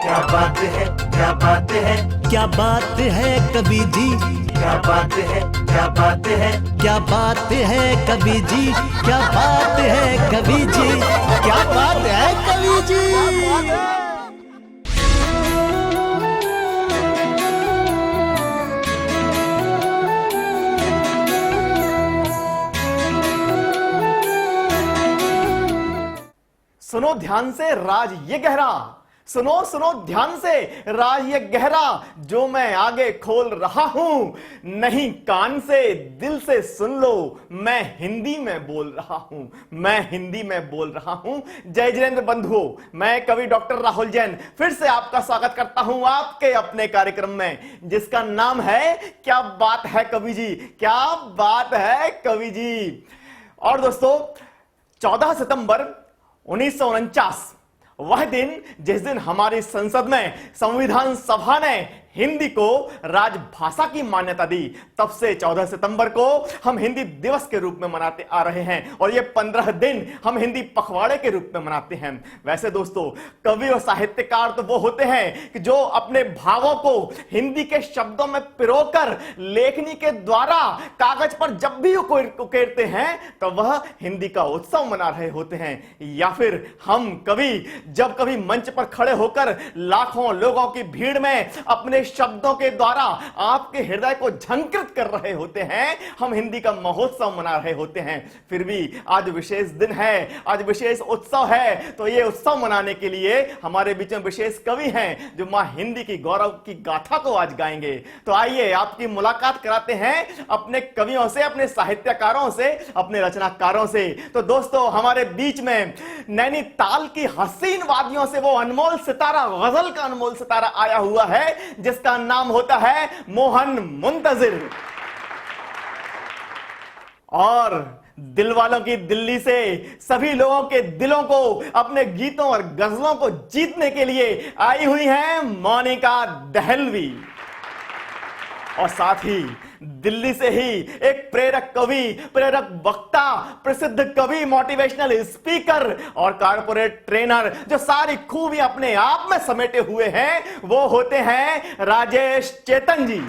क्या बात है, क्या बात है, क्या बात है कवि जी, क्या बात है, क्या बात है, क्या बात है कवि जी, क्या बात है कवि जी, क्या बात है कवि जी। सुनो ध्यान से राज ये गहरा, सुनो सुनो ध्यान से राज ये गहरा, जो मैं आगे खोल रहा हूं नहीं कान से दिल से सुन लो, मैं हिंदी में बोल रहा हूं, मैं हिंदी में बोल रहा हूं। जय जिनेंद्र बंधुओं, मैं कवि डॉक्टर राहुल जैन फिर से आपका स्वागत करता हूं आपके अपने कार्यक्रम में, जिसका नाम है क्या बात है कवि जी, क्या बात है कवि जी। और दोस्तों 14 सितंबर 1949 वह दिन जिस दिन हमारी संसद में संविधान सभा ने हिंदी को राजभाषा की मान्यता दी, तब से 14 सितंबर को हम हिंदी दिवस के रूप में मनाते आ रहे हैं और ये 15 दिन हम हिंदी पखवाड़े के रूप में मनाते हैं। वैसे दोस्तों, कवि और साहित्यकार तो वो होते हैं कि जो अपने भावों को हिंदी के शब्दों में पिरोकर लेखनी के द्वारा कागज पर जब भी उकेरते हैं तो वह हिंदी का उत्सव मना रहे होते हैं। या फिर हम कवि जब कभी मंच पर खड़े होकर लाखों लोगों की भीड़ में अपने शब्दों के द्वारा आपके हृदय को झंकृत कर रहे होते हैं, हम हिंदी का महोत्सव मना रहे होते हैं। फिर भी आज विशेष दिन है, आज विशेष उत्सव है, तो ये उत्सव मनाने के लिए हमारे बीच में विशेष कवि हैं जो मां हिंदी की गौरव की गाथा को आज गाएंगे। तो आइए आपकी मुलाकात कराते हैं अपने कवियों से, अपने साहित्यकारों से, अपने रचनाकारों से। तो दोस्तों, हमारे बीच में नैनीताल की हसीन वादियों से वो अनमोल सितारा, गजल का अनमोल सितारा आया हुआ है जिसका नाम होता है मोहन मुंतजिर। और दिल वालों की दिल्ली से सभी लोगों के दिलों को अपने गीतों और गजलों को जीतने के लिए आई हुई हैं मोनिका दहलवी। और साथ ही दिल्ली से ही एक प्रेरक कवि, प्रेरक वक्ता, प्रसिद्ध कवि, मोटिवेशनल स्पीकर और कॉर्पोरेट ट्रेनर जो सारी खूबी अपने आप में समेटे हुए हैं, वो होते हैं राजेश चेतन जी।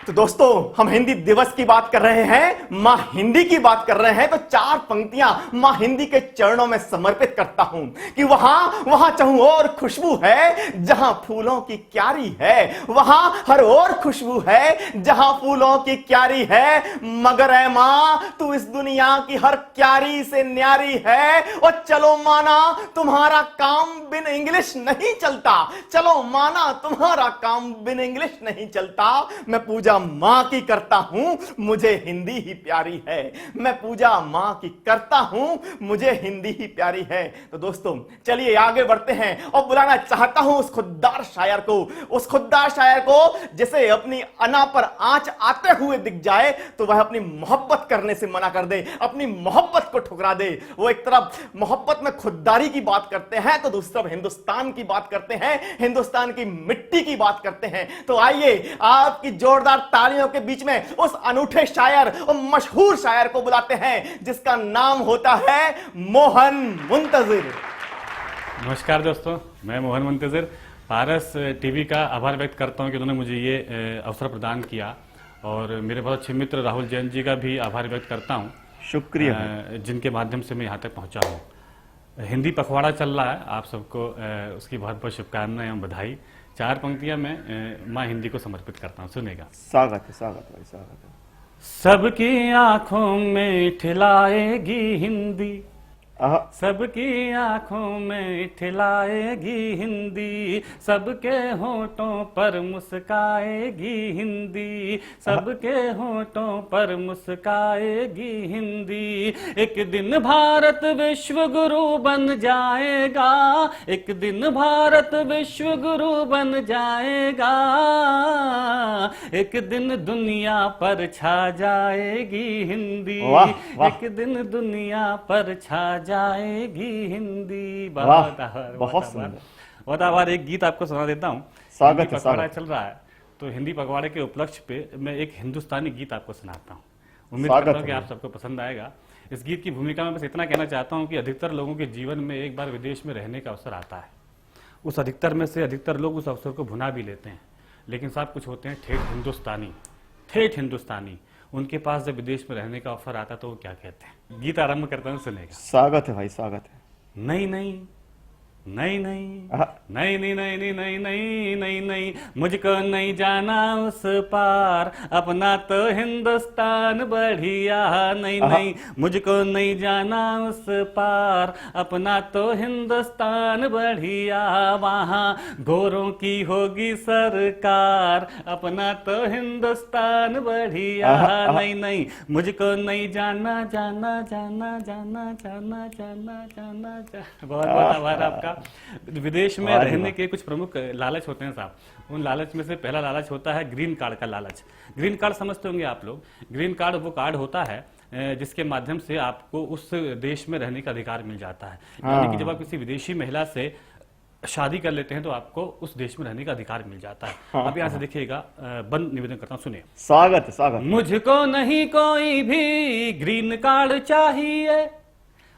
तो दोस्तों, हम हिंदी दिवस की बात कर रहे हैं, मां हिंदी की बात कर रहे हैं, तो 4 पंक्तियां मां हिंदी के चरणों में समर्पित करता हूं कि वहां चाहूं और खुशबू है जहां फूलों की क्यारी है, वहां हर और खुशबू है जहां फूलों की क्यारी है, मगर ऐ मां तू इस दुनिया की हर क्यारी से न्यारी है। और चलो माना तुम्हारा काम बिन इंग्लिश नहीं चलता, चलो माना तुम्हारा काम बिन इंग्लिश नहीं चलता, मैं पूजा मां की करता हूं, मुझे हिंदी ही प्यारी है, मैं पूजा मां की करता हूं, मुझे हिंदी ही प्यारी है। तो दोस्तों, चलिए आगे बढ़ते हैं और बुलाना चाहता हूं उस खुददार शायर को, उस खुददार शायर को जिसे अपनी अना पर आंच आते हुए दिख जाए तो वह अपनी मोहब्बत करने से मना कर दे, अपनी मोहब्बत को ठुकरा दे। वो एक तरफ मोहब्बत में खुददारी की बात करते हैं तो दूसरी तरफ हिंदुस्तान की बात करते हैं, हिंदुस्तान की मिट्टी की बात करते हैं। तो आइए आपकी जोरदार तालियों के बीच में उस अनूठे शायर और मशहूर शायर को बुलाते हैं जिसका नाम होता है मोहन मुंतजिर। नमस्कार दोस्तों, मैं मोहन मुंतजिर पारस टीवी का आभार व्यक्त करता हूं कि उन्होंने मुझे ये अवसर प्रदान किया, और मेरे बहुत अच्छे मित्र राहुल जैन जी का भी आभार व्यक्त करता हूं, शुक्रिया, जिनके माध्यम से मैं यहाँ तक पहुँचा हूँ। हिंदी पखवाड़ा चल रहा है, आप सबको उसकी बहुत बहुत शुभकामनाएं एवं बधाई। 4 पंक्तियां मैं माँ हिंदी को समर्पित करता हूँ, सुनेगा। स्वागत है, स्वागत है, स्वागत है। सबकी आंखों में ठिलाएगी हिंदी, सबकी आंखों में ठिलाएगी हिंदी, सबके होठों पर मुस्काएगी हिंदी, सबके होठों पर मुस्काएगी हिंदी। एक दिन भारत विश्व गुरु बन जाएगा, एक दिन भारत विश्व गुरु बन जाएगा, एक दिन दुनिया पर छा जाएगी हिंदी, एक दिन दुनिया पर छा जाएगी हिंदी। बहुत सुंदर। एक गीत आपको सुना देता हूँ। स्वागत है, पखवाड़ा चल रहा है तो हिंदी पखवाड़े के उपलक्ष्य पे मैं एक हिंदुस्तानी गीत आपको सुनाता हूँ। उम्मीद करता हूँ कि आप सबको पसंद आएगा। इस गीत की भूमिका में बस इतना कहना चाहता हूँ कि अधिकतर लोगों के जीवन में एक बार विदेश में रहने का अवसर आता है उस अधिकतर में से अधिकतर लोग उस अवसर को भुना भी लेते हैं। लेकिन साहब कुछ होते हैं ठेठ हिंदुस्तानी, उनके पास जब विदेश में रहने का ऑफर आता तो वो क्या कहते हैं। गीत आरंभ करता हूँ, सुनेगा। स्वागत है भाई, स्वागत है। नहीं नहीं नहीं नहीं नहीं नहीं नहीं नहीं नहीं नहीं नहीं नहीं, मुझको नहीं जाना उस पार, अपना तो हिंदुस्तान बढ़िया। नहीं नहीं, मुझको नहीं जाना उस पार, अपना तो हिंदुस्तान बढ़िया। वहाँ गोरों की होगी सरकार, अपना तो हिंदुस्तान बढ़िया। नहीं नहीं, मुझको नहीं जाना जाना जाना जाना जाना जाना जाना जाना। बहुत बहुत आभार आपका। विदेश में रहने के कुछ प्रमुख लालच होते हैं साहब। उन लालच में से पहला लालच होता है ग्रीन कार्ड का लालच। ग्रीन कार्ड समझते होंगे आप लोग। ग्रीन कार्ड वो कार्ड होता है जिसके माध्यम से आपको उस देश में रहने का अधिकार मिल जाता है। यानी कि जब आप किसी विदेशी महिला से शादी कर लेते हैं तो आपको उस देश में रहने का अधिकार मिल जाता है। अब यहाँ से देखिएगा, बंद निवेदन करता हूँ, सुनिए। स्वागत, स्वागत। मुझको नहीं कोई भी ग्रीन कार्ड चाहिए,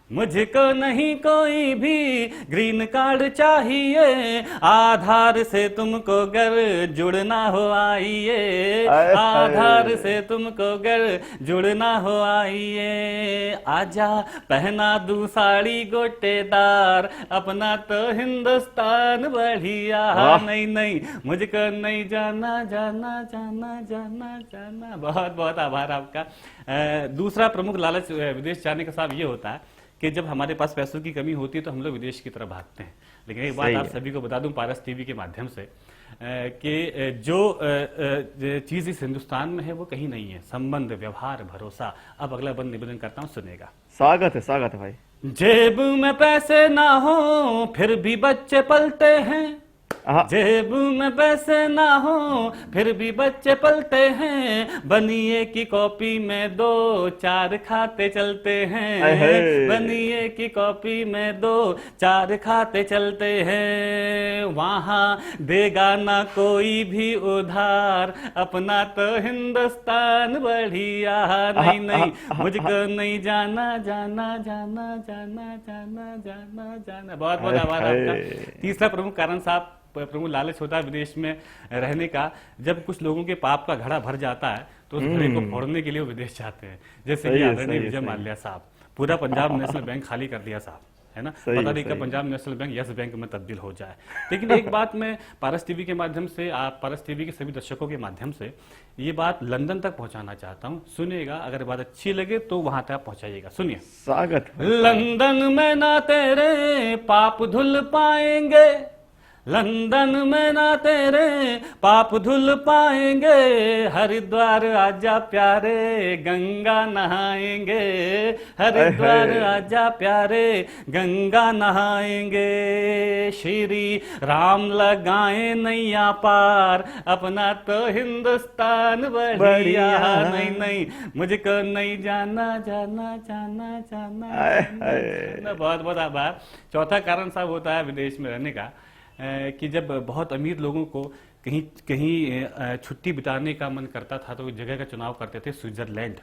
मुझको नहीं कोई भी ग्रीन कार्ड चाहिए, आधार से तुमको घर जुड़ना हो आइए, आधार से तुमको घर जुड़ना हो आइए। आजा पहना दूं साड़ी गोटेदार, अपना तो हिंदुस्तान बढ़िया। नहीं नहीं, मुझको नहीं जाना जाना जाना जाना जाना। बहुत बहुत आभार आपका। दूसरा प्रमुख लालच विदेश जाने का साहब ये होता है कि जब हमारे पास पैसों की कमी होती है तो हम लोग विदेश की तरफ भागते हैं। लेकिन एक बात आप सभी को बता दूं पारस टीवी के माध्यम से कि जो चीज इस हिंदुस्तान में है वो कहीं नहीं है। संबंध, व्यवहार, भरोसा। अब अगला बंद निवेदन करता हूं, सुनेगा। स्वागत है भाई। जेब में पैसे ना हो फिर भी बच्चे पलते हैं, जेब में पैसे ना हो फिर भी बच्चे पलते हैं, बनिए की कॉपी में 2-4 खाते चलते हैं, बनिए की कॉपी में 2-4 खाते चलते हैं। वहाँ देगा ना कोई भी उधार, अपना तो हिंदुस्तान बढ़िया। नहीं नहीं, मुझको नहीं जाना जाना जाना जाना जाना जाना जाना। बहुत बहुत आभार आपका। तीसरा प्रमुख कारण साहब, प्रमुख लालच होता है विदेश में रहने का। जब कुछ लोगों के पाप का घड़ा भर जाता है तो उस घड़े को फोड़ने के लिए वो विदेश जाते हैं। जैसे कि आदरणीय विजय माल्या साहब, पूरा पंजाब नेशनल बैंक खाली कर दिया साहब, है ना। पता नहीं कब Punjab national bank yes bank में तब्दील हो जाए। लेकिन एक बात मैं पारस टीवी के माध्यम से, आप पारस टीवी के सभी दर्शकों के माध्यम से ये बात लंदन तक पहुंचाना चाहता हूं। सुनिएगा, अगर बात अच्छी लगे तो वहां तक पहुंचाइएगा। सुनिए। स्वागत। लंदन में ना तेरे पाप धुल पाएंगे, लंदन में ना तेरे पाप धुल पाएंगे, हरिद्वार आजा प्यारे गंगा नहाएंगे, हरिद्वार आजा प्यारे गंगा नहाएंगे। श्री राम लगाए नैया पार, अपना तो हिंदुस्तान बढ़िया। नहीं नहीं, मुझको नहीं जाना जाना जाना जाना। बहुत बहुत आभार। चौथा कारण साहब होता है विदेश में रहने का कि जब बहुत अमीर लोगों को कहीं कहीं छुट्टी बिताने का मन करता था तो जगह का चुनाव करते थे स्विट्जरलैंड,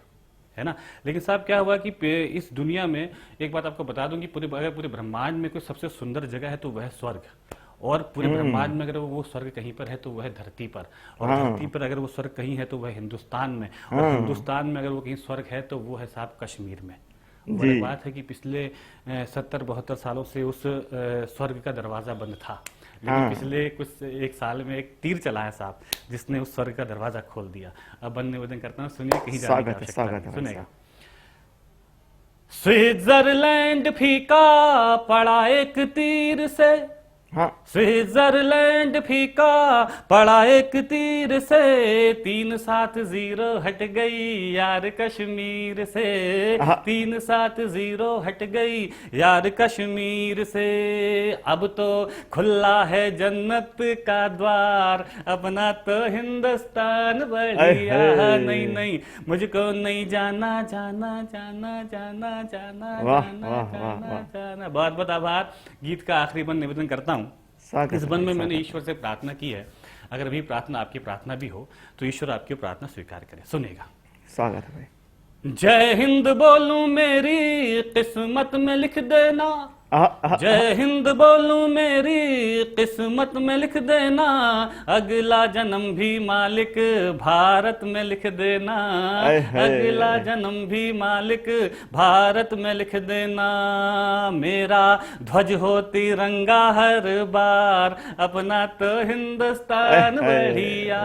है ना। लेकिन साहब क्या हुआ कि इस दुनिया में एक बात आपको बता दूं कि अगर पूरे ब्रह्मांड में कोई सबसे सुंदर जगह है तो वह स्वर्ग, और पूरे ब्रह्मांड में अगर वो स्वर्ग कहीं पर है तो वह धरती पर, और धरती पर अगर वो स्वर्ग कहीं है तो वह हिंदुस्तान में, और हिंदुस्तान में अगर वो कहीं स्वर्ग है तो वो है साहब कश्मीर में। बड़ी बात है कि पिछले 70-72 सालों से उस स्वर्ग का दरवाजा बंद था, लेकिन पिछले कुछ एक साल में एक तीर चला है साहब जिसने उस स्वर्ग का दरवाजा खोल दिया। अब बंद निवेदन करता हूँ, सुनिए, कहीं जाने की आवश्यकता नहीं। सुनेगा। स्विट्जरलैंड फीका पड़ा एक तीर से, स्विट्जरलैंड फीका पड़ा एक तीर से, 3-7-0 हट गई यार कश्मीर से, 3-7-0 हट गई यार कश्मीर से। अब तो खुला है जन्नत का द्वार, अपना तो हिंदुस्तान बढ़िया। नहीं नहीं, मुझको नहीं जाना जाना जाना जाना जाना जाना जाना। बहुत बहुत आभार। गीत का आखिरी बंद निवेदन करता हूँ। इस बंद में मैंने ईश्वर से प्रार्थना की है, अगर अभी प्रार्थना आपकी प्रार्थना भी हो तो ईश्वर आपकी प्रार्थना स्वीकार करे। सुनेगा। स्वागत है भाई। जय हिंद बोलूं मेरी किस्मत में लिख देना, जय हिंद बोलूं मेरी किस्मत में लिख देना, अगला जन्म भी मालिक भारत में लिख देना, अगला जन्म भी मालिक भारत में लिख देना। मेरा ध्वज हो तिरंगा हर बार, अपना तो हिंदुस्तान बढ़िया।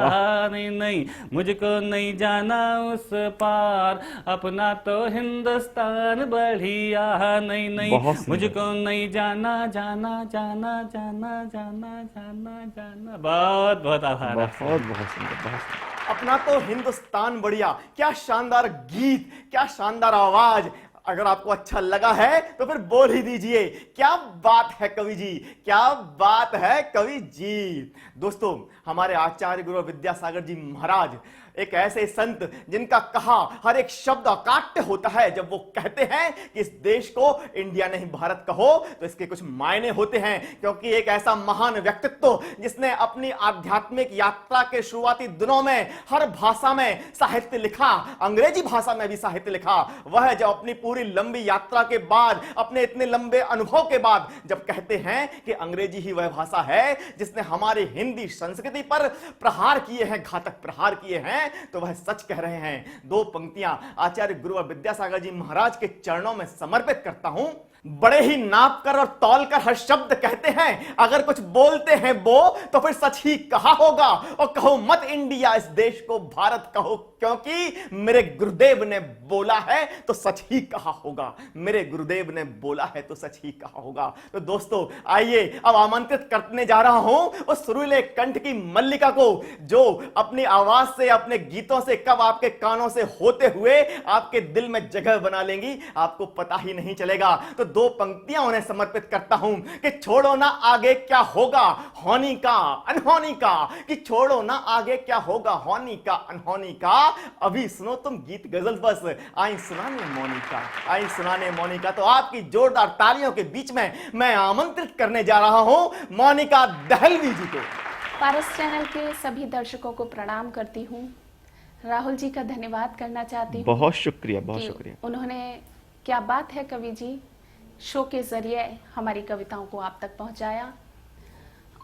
नहीं नहीं मुझको नहीं जाना उस पार, अपना तो हिंदुस्तान बढ़िया। नहीं नहीं मुझको नहीं जाना जाना जाना जाना जाना जाना जाना। बहुत बहुत आभार। बहुत बहुत सुंदर, बहुत सुंदर। अपना तो हिंदुस्तान बढ़िया। क्या शानदार गीत, क्या शानदार आवाज। अगर आपको अच्छा लगा है तो फिर बोल ही दीजिए, क्या बात है कवि जी, क्या बात है कवि जी। दोस्तों, हमारे आचार्य गुरु विद्यासागर जी महाराज एक ऐसे संत जिनका कहा हर एक शब्द अकाट्य होता है। जब वो कहते हैं कि इस देश को इंडिया नहीं भारत कहो, तो इसके कुछ मायने होते हैं, क्योंकि एक ऐसा महान व्यक्तित्व जिसने अपनी आध्यात्मिक यात्रा के शुरुआती दिनों में हर भाषा में साहित्य लिखा, अंग्रेजी भाषा में भी साहित्य लिखा, वह जब अपनी पूरी लंबी यात्रा के बाद, अपने इतने लंबे अनुभव के बाद जब कहते हैं कि अंग्रेजी ही वह भाषा है जिसने हमारी हिंदी संस्कृति पर प्रहार किए हैं, घातक प्रहार किए हैं, तो वह सच कह रहे हैं। दो पंक्तियां आचार्य गुरु विद्यासागर जी महाराज के चरणों में समर्पित करता हूं। बड़े ही नाप कर और तौल कर हर शब्द कहते हैं, अगर कुछ बोलते हैं वो तो फिर सच ही कहा होगा। और कहो मत इंडिया, इस देश को भारत कहो, क्योंकि मेरे गुरुदेव ने बोला है तो सच ही कहा होगा। मेरे गुरुदेव ने बोला है तो सच ही कहा होगा। तो दोस्तों, आइए अब आमंत्रित करने जा रहा हूं उस सुरीले कंठ की मल्लिका को, जो अपनी आवाज से, अपने गीतों से कब आपके कानों से होते हुए आपके दिल में जगह बना लेंगी, आपको पता ही नहीं चलेगा। तो दो पंक्तियां उन्हें समर्पित करता हूं कि छोड़ो ना आगे क्या होगा होनी का अनहोनी का, कि छोड़ो ना आगे क्या होगा होनी का अनहोनी का। अभी सुनो तुम गीत गजल, बस आई सुनाने मोनिका, आई सुनाने मोनिका। तो आपकी जोरदार तालियों के बीच में मैं आमंत्रित करने जा रहा हूं मोनिका दहलवी जी को। पारस चैनल के सभी दर्शकों को प्रणाम करती हूँ। राहुल जी का धन्यवाद करना चाहती हूँ। बहुत शुक्रिया, बहुत कि शुक्रिया। उन्होंने क्या बात है कवि जी शो के जरिए हमारी कविताओं को आप तक पहुंचाया।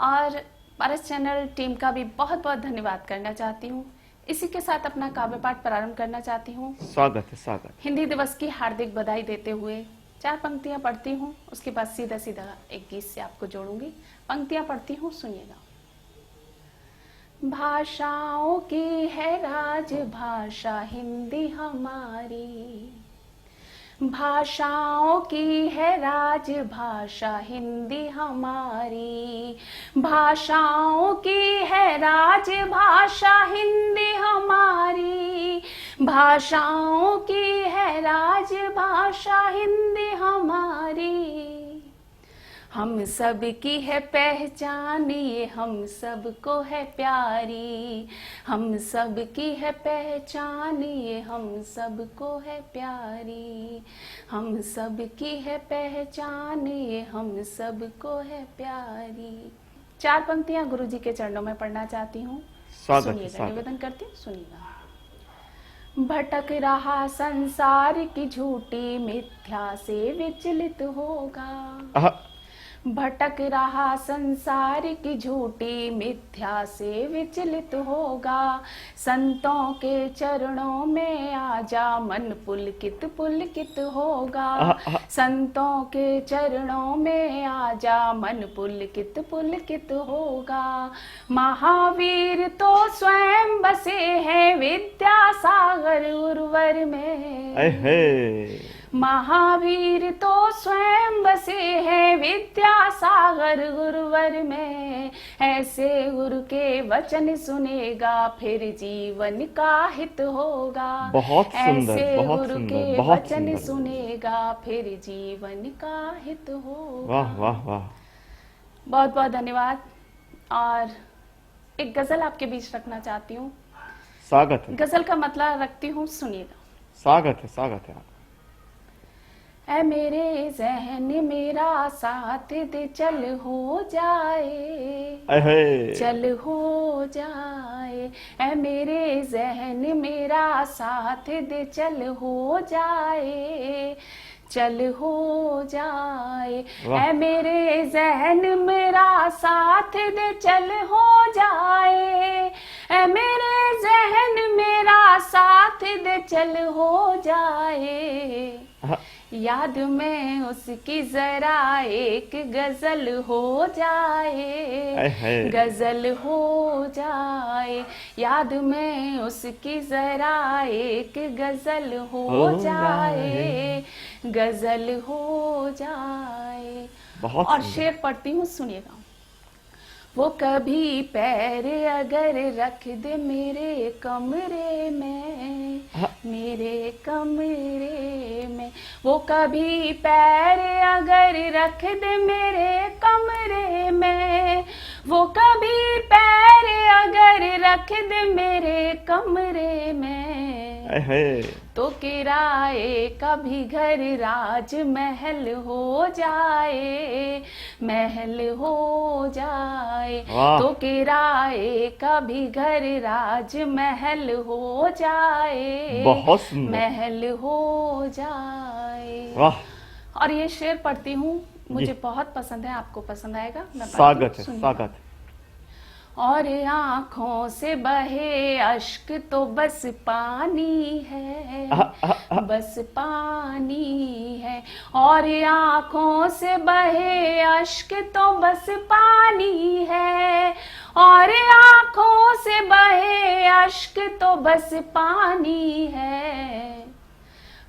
और पारस चैनल टीम का भी बहुत बहुत धन्यवाद करना चाहती हूँ। इसी के साथ अपना काव्य पाठ प्रारंभ करना चाहती हूँ। स्वागत है, स्वागत। हिंदी दिवस की हार्दिक बधाई देते हुए 4 पंक्तियां पढ़ती हूँ, उसके बाद सीधा सीधा एक गीत से आपको जोड़ूंगी। पंक्तियां पढ़ती हूँ, सुनिएगा। भाषाओं की है राजभाषा हिंदी हमारी, भाषाओं की है राजभाषा हिंदी हमारी, भाषाओं की है राजभाषा हिंदी हमारी, भाषाओं की है राजभाषा हिंदी हमारी। हम सब की है पहचान ये हम सबको है प्यारी, हम सब की है पहचान ये हम सबको है प्यारी, हम सब की है पहचान ये हम सबको है प्यारी। 4 पंक्तियां गुरु जी के चरणों में पढ़ना चाहती हूँ, सुनिएगा, निवेदन करती हूँ, सुनिएगा। भटक रहा संसार की झूठी मिथ्या से विचलित होगा, भटक रहा संसार की झूठी मिथ्या से विचलित होगा। संतों के चरणों में आजा मन पुलकित होगा, संतों के चरणों में आजा मन पुलकित होगा। महावीर तो स्वयं बसे हैं विद्यासागर उर्वर में, महावीर तो स्वयं बसे हैं विद्यासागर गुरुवर में। ऐसे गुरु के वचन सुनेगा फिर जीवन का हित होगा, बहुत सुंदर, ऐसे बहुत गुरु सुंदर, के बहुत वचन सुंदर। सुनेगा फिर जीवन का हित होगा। वाह वाह वाह, बहुत बहुत धन्यवाद। और एक गजल आपके बीच रखना चाहती हूँ, स्वागत है, गजल का मतलब रखती हूँ, सुनिएगा। स्वागत है, स्वागत है। ऐ मेरे जहन मेरा साथ दे चल हो जाए, चल हो जाए। ऐ मेरे जहन मेरा साथ दे चल हो जाए, चल हो जाए, वाह। ऐ मेरे जहन मेरा साथ दे चल हो जाए, ऐ मेरे जहन मेरा साथ दे चल हो जाए, याद में उसकी जरा एक गजल हो जाए, गजल हो जाए, याद में उसकी जरा एक गजल हो जाए, गजल हो जाए। बहुत और सुंदर। शेर पढ़ती हूँ, सुनिएगा। वो कभी पैर अगर रख दे मेरे कमरे में, मेरे कमरे में, वो कभी पैर अगर रख दे मेरे कमरे में, वो कभी पैर अगर रख दे मेरे कमरे में, तो किराए का भी घर राज महल हो जाए, महल हो जाए, वाह। तो किराए का भी घर राज महल हो जाए, बहुत सुंदर। महल हो जाए। वाह। और ये शेर पढ़ती हूँ, मुझे जी। बहुत पसंद है, आपको पसंद आएगा। मैं पढ़ती हूँ, स्वागत है, सुनिए। स्वागत। और आंखों से बहे अश्क तो बस पानी है, बस पानी है, और आंखों से बहे अश्क तो बस पानी है, और आंखों से बहे अश्क तो बस पानी है,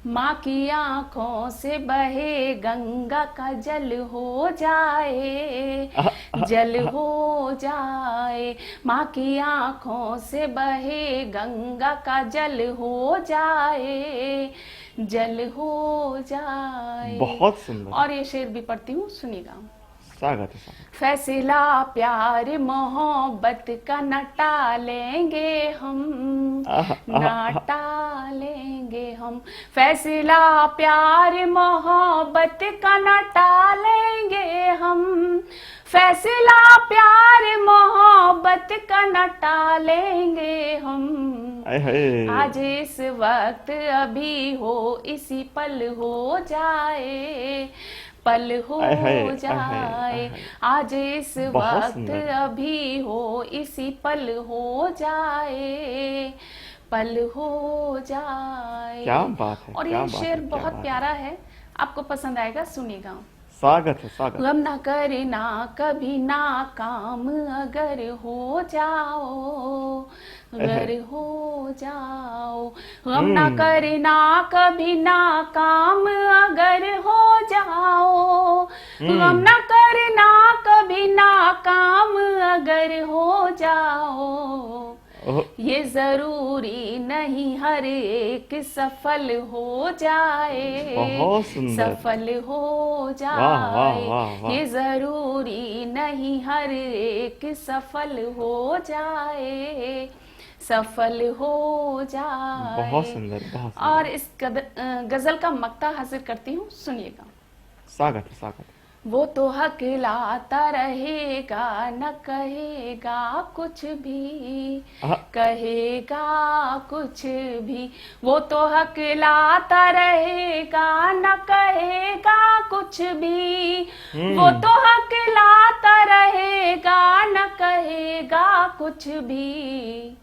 माँ की आंखों से बहे गंगा का जल हो जाए, जल हो जाए, माँ की आंखों से बहे गंगा का जल हो जाए, जल हो जाए। बहुत सुंदर। और ये शेर भी पढ़ती हूँ, सुनिएगा। स्वागत है, स्वागत। फैसला प्यार मोहब्बत का न टालेंगे हम, न टालेंगे हम, फैसला प्यार मोहब्बत का न टालेंगे हम, फैसला प्यार मोहब्बत का न टालेंगे हम, आज इस वक्त अभी हो इसी पल हो जाए, पल हो जाए, आज इस वक्त अभी हो इसी पल हो जाए, पल हो जाए। क्या बात है। और क्या ये बात शेर है, क्या बहुत बात प्यारा है, आपको पसंद आएगा, सुनिएगा। स्वागत है, स्वागत। गम ना करना कभी नाकाम अगर हो जाओ, अगर हो जाओ, गम ना करना कभी नाकाम अगर हो जाओ, गम ना करना कभी नाकाम अगर हो जाओ, ये जरूरी नहीं हर एक सफल हो जाए, बहुत सुंदर। सफल हो जाए, वाह, वाह, वाह, वाह। ये जरूरी नहीं हर एक सफल हो जाए, सफल हो जाए। बहुत सुंदर, बहुत सुंदर। और इस गजल का मक्ता हाजिर करती हूँ, सुनिएगा। स्वागत है, स्वागत। वो तो हकलाता रहेगा न कहेगा कुछ भी, कहेगा कुछ भी, वो तो हकलाता रहेगा न कहेगा कुछ भी, वो तो हकलाता रहेगा न कहेगा कुछ भी,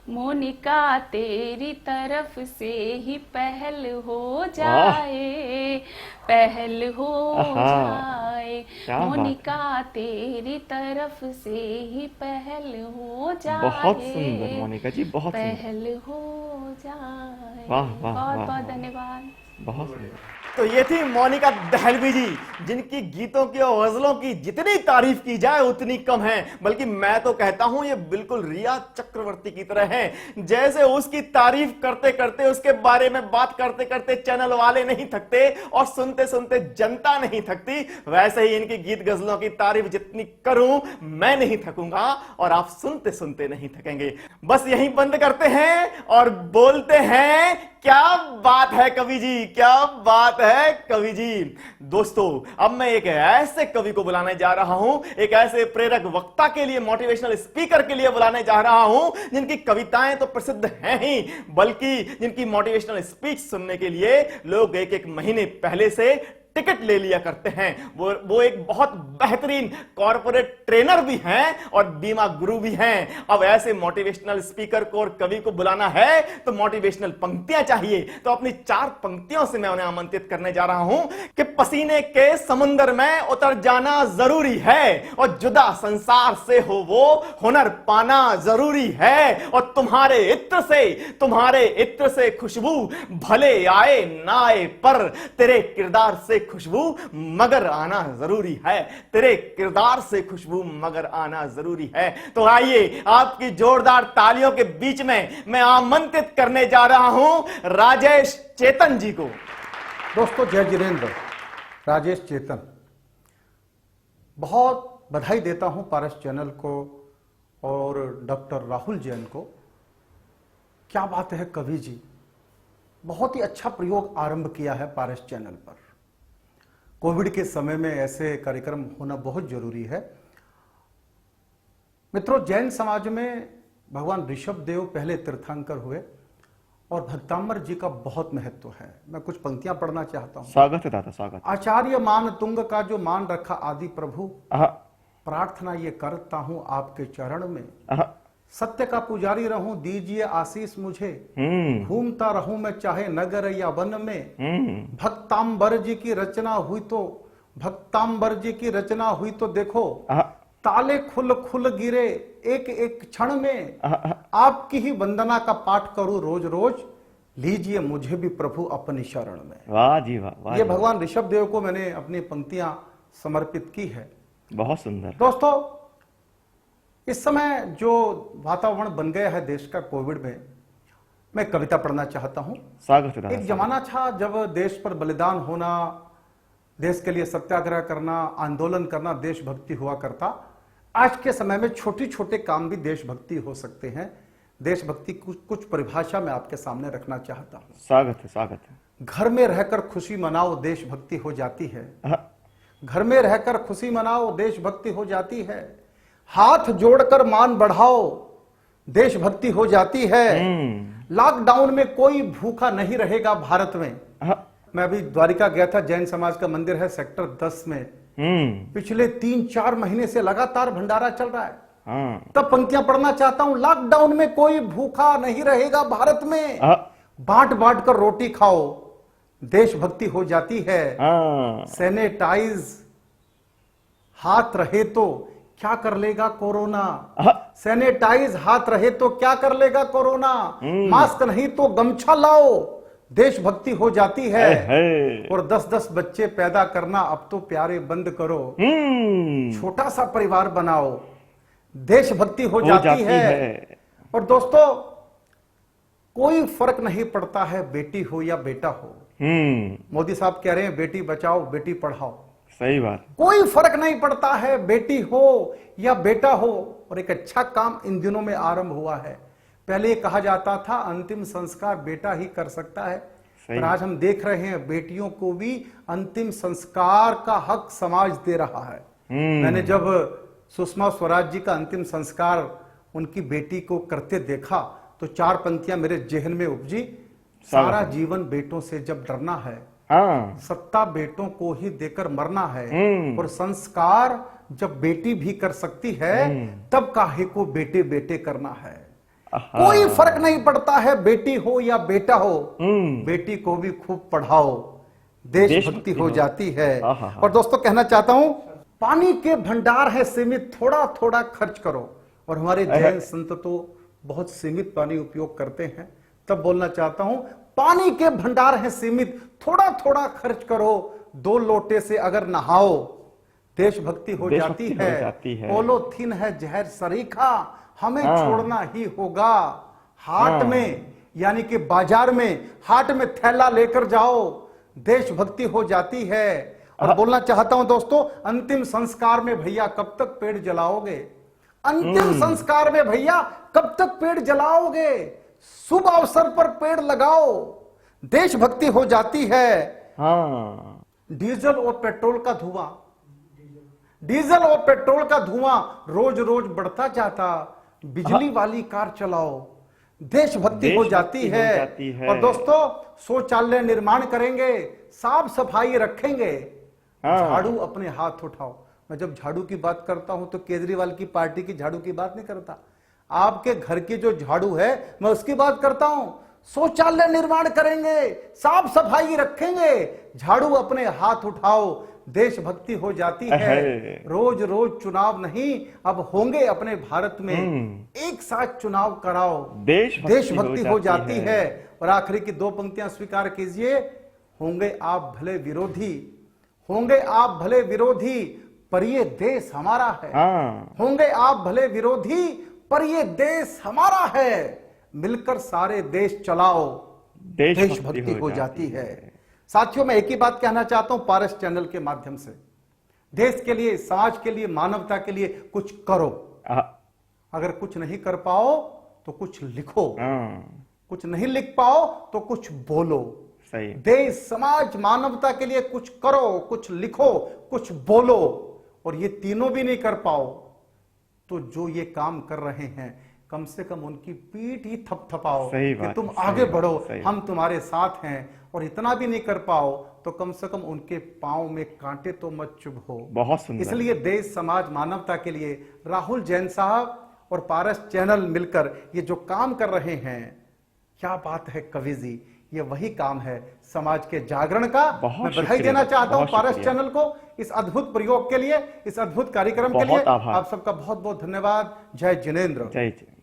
मोनिका तेरी तरफ से ही पहल हो जाए, पहल हो जाए, मोनिका तेरी तरफ से ही पहल हो जाए, बहुत सुंदर मोनिका जी, बहुत सुंदर। पहल हो जाए। वाह, वाह, बहुत वाह, बहुत वाह। धन्यवाद। बहुत सुंदर। तो ये थी मोनिका दहलवी जी, जिनकी गीतों की और गजलों की जितनी तारीफ की जाए उतनी कम है। बल्कि मैं तो कहता हूं ये बिल्कुल रिया चक्रवर्ती की तरह है, जैसे उसकी तारीफ करते करते, उसके बारे में बात करते करते चैनल वाले नहीं थकते और सुनते सुनते जनता नहीं थकती, वैसे ही इनकी गीत गजलों की तारीफ जितनी करूं मैं नहीं थकूंगा और आप सुनते सुनते नहीं थकेंगे। बस यहीं बंद करते हैं और बोलते हैं क्या बात है कवि जी, क्या बात है। है कवि जी। दोस्तों, अब मैं एक ऐसे कवि को बुलाने जा रहा हूं, एक ऐसे प्रेरक वक्ता के लिए, मोटिवेशनल स्पीकर के लिए बुलाने जा रहा हूं, जिनकी कविताएं तो प्रसिद्ध हैं ही, बल्कि जिनकी मोटिवेशनल स्पीच सुनने के लिए लोग एक एक महीने पहले से टिकट ले लिया करते हैं। वो एक बहुत बेहतरीन कॉर्पोरेट ट्रेनर भी हैं और बीमा गुरु भी हैं। अब ऐसे मोटिवेशनल स्पीकर को और कवि को बुलाना है तो मोटिवेशनल पंक्तियां चाहिए। तो अपनी 4 पंक्तियों से मैं उन्हें आमंत्रित करने जा रहा हूं कि पसीने के समुंदर में उतर जाना जरूरी है और जुदा संसार से हो वो हुनर पाना जरूरी है। और तुम्हारे इत्र से खुशबू भले आए ना आए, पर तेरे किरदार से खुशबू मगर आना जरूरी है। तेरे किरदार से खुशबू मगर आना जरूरी है। तो आइए, आपकी जोरदार तालियों के बीच में मैं आमंत्रित करने जा रहा हूं राजेश चेतन जी को। दोस्तों, जय जिनेंद्र। राजेश चेतन, बहुत बधाई देता हूं पारस चैनल को और डॉक्टर राहुल जैन को। क्या बात है कवि जी, बहुत ही अच्छा प्रयोग आरंभ किया है पारस चैनल पर। कोविड के समय में ऐसे कार्यक्रम होना बहुत जरूरी है। मित्रों, जैन समाज में भगवान ऋषभ देव पहले तीर्थंकर हुए और भक्तांबर जी का बहुत महत्व है। मैं कुछ पंक्तियां पढ़ना चाहता हूं। स्वागत है दादा, स्वागत। आचार्य मान तुंग का जो मान रखा आदि प्रभु, प्रार्थना ये करता हूं आपके चरण में। सत्य का पुजारी रहूं, दीजिए आशीष मुझे। घूमता रहूं मैं चाहे नगर या वन में। भक्तांबर जी की रचना हुई तो देखो, ताले खुल खुल गिरे एक एक क्षण में। आपकी ही वंदना का पाठ करूं रोज रोज, लीजिए मुझे भी प्रभु अपनी शरण में। वाह जी वाह। ये भगवान ऋषभ देव को मैंने अपनी पंक्तियां समर्पित की है। बहुत सुंदर। दोस्तों, इस समय जो वातावरण बन गया है देश का कोविड में, मैं कविता पढ़ना चाहता हूं। स्वागत है। एक जमाना था जब देश पर बलिदान होना, देश के लिए सत्याग्रह करना, आंदोलन करना देशभक्ति हुआ करता। आज के समय में छोटे छोटे काम भी देशभक्ति हो सकते हैं। देशभक्ति कुछ परिभाषा में आपके सामने रखना चाहता हूं। स्वागत है, स्वागत है। घर में रहकर खुशी मनाओ, देशभक्ति हो जाती है। घर में रहकर खुशी मनाओ, देशभक्ति हो जाती है। हाथ जोड़कर मान बढ़ाओ, देशभक्ति हो जाती है। लॉकडाउन में कोई भूखा नहीं रहेगा भारत में। मैं अभी द्वारिका गया था, जैन समाज का मंदिर है सेक्टर 10 में। पिछले 3-4 महीने से लगातार भंडारा चल रहा है। तब पंक्तियां पढ़ना चाहता हूं। लॉकडाउन में कोई भूखा नहीं रहेगा भारत में। बांट बांट कर रोटी खाओ, देशभक्ति हो जाती है। सैनिटाइज हाथ रहे तो क्या कर लेगा कोरोना। सैनिटाइज हाथ रहे तो क्या कर लेगा कोरोना। मास्क नहीं तो गमछा लाओ, देशभक्ति हो जाती है। और 10-10 बच्चे पैदा करना अब तो प्यारे बंद करो। छोटा सा परिवार बनाओ, देशभक्ति हो जाती है। और दोस्तों, कोई फर्क नहीं पड़ता है बेटी हो या बेटा हो। मोदी साहब कह रहे हैं बेटी बचाओ बेटी पढ़ाओ। सही बात। कोई फर्क नहीं पड़ता है बेटी हो या बेटा हो। और एक अच्छा काम इन दिनों में आरंभ हुआ है। पहले कहा जाता था अंतिम संस्कार बेटा ही कर सकता है, पर आज हम देख रहे हैं बेटियों को भी अंतिम संस्कार का हक समाज दे रहा है। मैंने जब सुषमा स्वराज जी का अंतिम संस्कार उनकी बेटी को करते देखा तो 4 पंक्तियां मेरे जेहन में उपजी। सारा जीवन बेटों से जब डरना है, सत्ता बेटों को ही देकर मरना है। और संस्कार जब बेटी भी कर सकती है, तब काहे को बेटे बेटे करना है। कोई फर्क नहीं पड़ता है बेटी हो या बेटा हो। बेटी को भी खूब पढ़ाओ, देशभक्ति हो जाती है। और दोस्तों, कहना चाहता हूं, पानी के भंडार है सीमित, थोड़ा थोड़ा खर्च करो। और हमारे जैन संत तो बहुत सीमित पानी उपयोग करते हैं। तब बोलना चाहता हूं, पानी के भंडार है सीमित, थोड़ा थोड़ा खर्च करो। 2 लोटे से अगर नहाओ, देशभक्ति हो जाती है। पोलोथीन है जहर सरीखा, हमें छोड़ना ही होगा। हाट में यानी कि बाजार में, हाट में थैला लेकर जाओ, देशभक्ति हो जाती है। और बोलना चाहता हूं दोस्तों, अंतिम संस्कार में भैया कब तक पेड़ जलाओगे। अंतिम संस्कार में भैया कब तक पेड़ जलाओगे। शुभ अवसर पर पेड़ लगाओ, देशभक्ति हो जाती है। हाँ, डीजल और पेट्रोल का धुआं, डीजल और पेट्रोल का धुआं रोज रोज बढ़ता जाता, बिजली वाली कार चलाओ, देशभक्ति हो जाती है। और दोस्तों, शौचालय निर्माण करेंगे, साफ सफाई रखेंगे, झाड़ू अपने हाथ उठाओ। मैं जब झाड़ू की बात करता हूं तो केजरीवाल की पार्टी की झाड़ू की बात नहीं करता, आपके घर की जो झाड़ू है मैं उसकी बात करता हूं। शौचालय निर्माण करेंगे, साफ सफाई रखेंगे, झाड़ू अपने हाथ उठाओ, देशभक्ति हो जाती है। रोज रोज चुनाव नहीं, अब होंगे अपने भारत में एक साथ चुनाव कराओ, देशभक्ति हो जाती है। और आखिरी की दो पंक्तियां स्वीकार कीजिए, होंगे आप भले विरोधी, होंगे आप भले विरोधी, पर ये देश हमारा है। होंगे आप भले विरोधी, पर ये देश हमारा है। मिलकर सारे देश चलाओ, देशभक्ति हो जाती है। साथियों, मैं एक ही बात कहना चाहता हूं पारस चैनल के माध्यम से, देश के लिए, समाज के लिए, मानवता के लिए कुछ करो। अगर कुछ नहीं कर पाओ तो कुछ लिखो, कुछ नहीं लिख पाओ तो कुछ बोलो। सही। देश, समाज, मानवता के लिए कुछ करो, कुछ लिखो, कुछ बोलो। और ये तीनों भी नहीं कर पाओ तो जो ये काम कर रहे हैं कम से कम उनकी पीठ ही थपथपाओ कि तुम आगे बढ़ो, हम तुम्हारे साथ हैं। और इतना भी नहीं कर पाओ तो कम से कम उनके पांव में कांटे तो मत चुभो। बहुत सुंदर। इसलिए देश, समाज, मानवता के लिए राहुल जैन साहब और पारस चैनल मिलकर ये जो काम कर रहे हैं, क्या बात है कवि जी, ये वही काम है समाज के जागरण का। मैं बधाई देना चाहता हूं पारस चैनल को इस अद्भुत प्रयोग के लिए, इस अद्भुत कार्यक्रम के लिए। आप सबका बहुत बहुत धन्यवाद। जय जिनेंद्र। जय जय।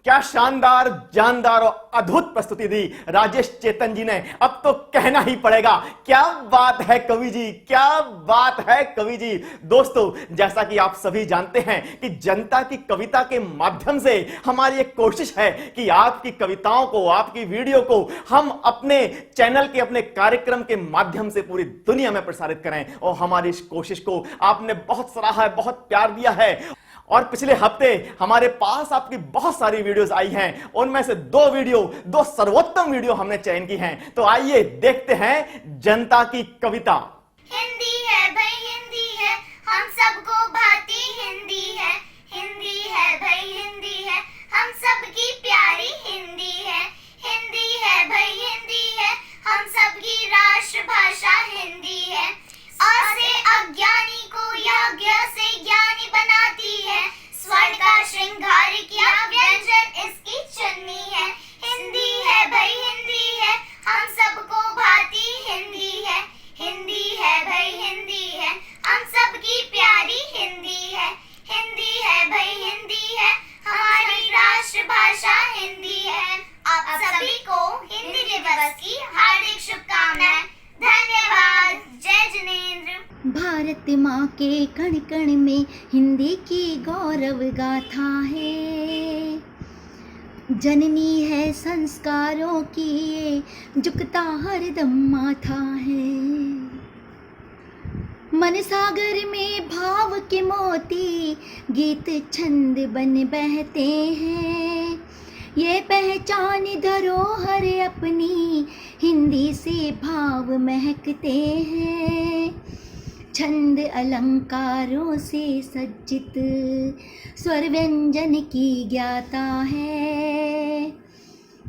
क्या शानदार, जानदार और अद्भुत प्रस्तुति दी राजेश चेतन जी ने। अब तो कहना ही पड़ेगा, क्या बात है कवि जी, क्या बात है कवि जी। दोस्तों, जैसा कि आप सभी जानते हैं कि जनता की कविता के माध्यम से हमारी एक कोशिश है कि आपकी कविताओं को, आपकी वीडियो को हम अपने चैनल के, अपने कार्यक्रम के माध्यम से पूरी दुनिया में प्रसारित करें। और हमारी इस कोशिश को आपने बहुत सराहा है, बहुत प्यार दिया है। और पिछले हफ्ते हमारे पास आपकी बहुत सारी वीडियोस आई हैं, उनमें से दो सर्वोत्तम वीडियो हमने चयन की हैं। तो आइए देखते हैं जनता की कविता। हिंदी है भाई, हिंदी है, हम सबको भाती हिंदी है। हिंदी है भाई, हिंदी है, हम सबकी प्यारी हिंदी है। हिंदी है भाई, हिंदी है, हम सबकी राष्ट्रभाषा हिंदी है। अ से अज्ञानी को यज्ञ से ज्ञानी बनाती है। स्वर का श्रृंगार किया व्यंजन इसकी चुन्नी है। हिंदी है भाई, हिंदी है, हम सबको भाती हिंदी है। हिंदी है भाई, हिंदी है, हम सबकी प्यारी हिंदी है। हिंदी है भाई, हिंदी है, हमारी राष्ट्रभाषा हिंदी है। आप सभी को हिंदी दिवस की हार्दिक शुभकामनाएं। धन्यवाद। जय जिनेंद्र। भारत माँ के कण कण में हिंदी की गौरव गाथा है। जननी है संस्कारों की, ये झुकता हरदम माथा है। मन सागर में भाव के मोती, गीत छंद बन बहते हैं। ये पहचान धरोहर अपनी, हिंदी से भाव महकते हैं। छंद अलंकारों से सज्जित, स्वर व्यंजन की ज्ञाता है।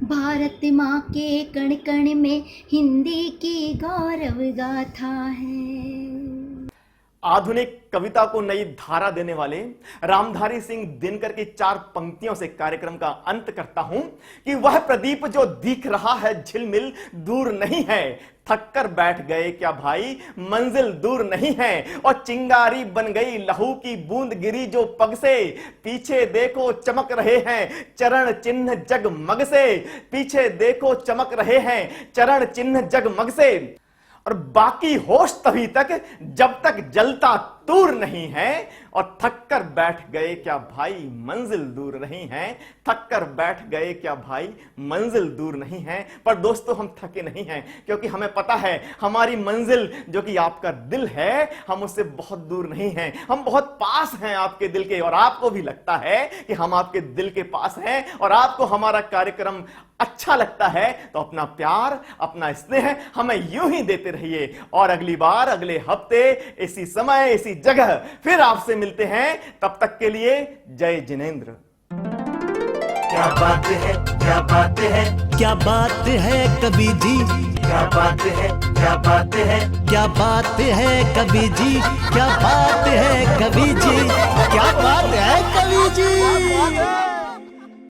भारत माँ के कण कण में हिंदी की गौरव गाथा है। आधुनिक कविता को नई धारा देने वाले रामधारी सिंह दिनकर की 4 पंक्तियों से कार्यक्रम का अंत करता हूं कि वह प्रदीप जो दिख रहा है झिलमिल दूर नहीं है। थक कर बैठ गए क्या भाई, मंजिल दूर नहीं है। और चिंगारी बन गई लहू की बूंद गिरी जो पग से। पीछे देखो चमक रहे हैं चरण चिन्ह जगमग से। पीछे देखो चमक रहे हैं चरण चिन्ह जगमग से। और बाकी होश तभी तक जब तक जलता दूर नहीं है और थक कर बैठ गए क्या भाई मंजिल दूर नहीं है, थक कर बैठ गए क्या भाई मंजिल दूर नहीं है। पर दोस्तों हम थके नहीं हैं, क्योंकि हमें पता है हमारी मंजिल जो कि आपका दिल है, हम उससे बहुत दूर नहीं हैं, हम बहुत पास हैं आपके दिल के। और आपको भी लगता है कि हम आपके दिल के पास हैं और आपको हमारा कार्यक्रम अच्छा लगता है, तो अपना प्यार, अपना स्नेह हमें यूं ही देते रहिए। और अगली बार अगले हफ्ते इसी समय इसी जगह फिर आपसे मिलते हैं। तब तक के लिए जय जिनेंद्र। क्या बात है, क्या बात है, क्या बात है कवि जी, क्या बात है, क्या बात है, क्या बात है कवि जी, क्या बात है कवि जी, क्या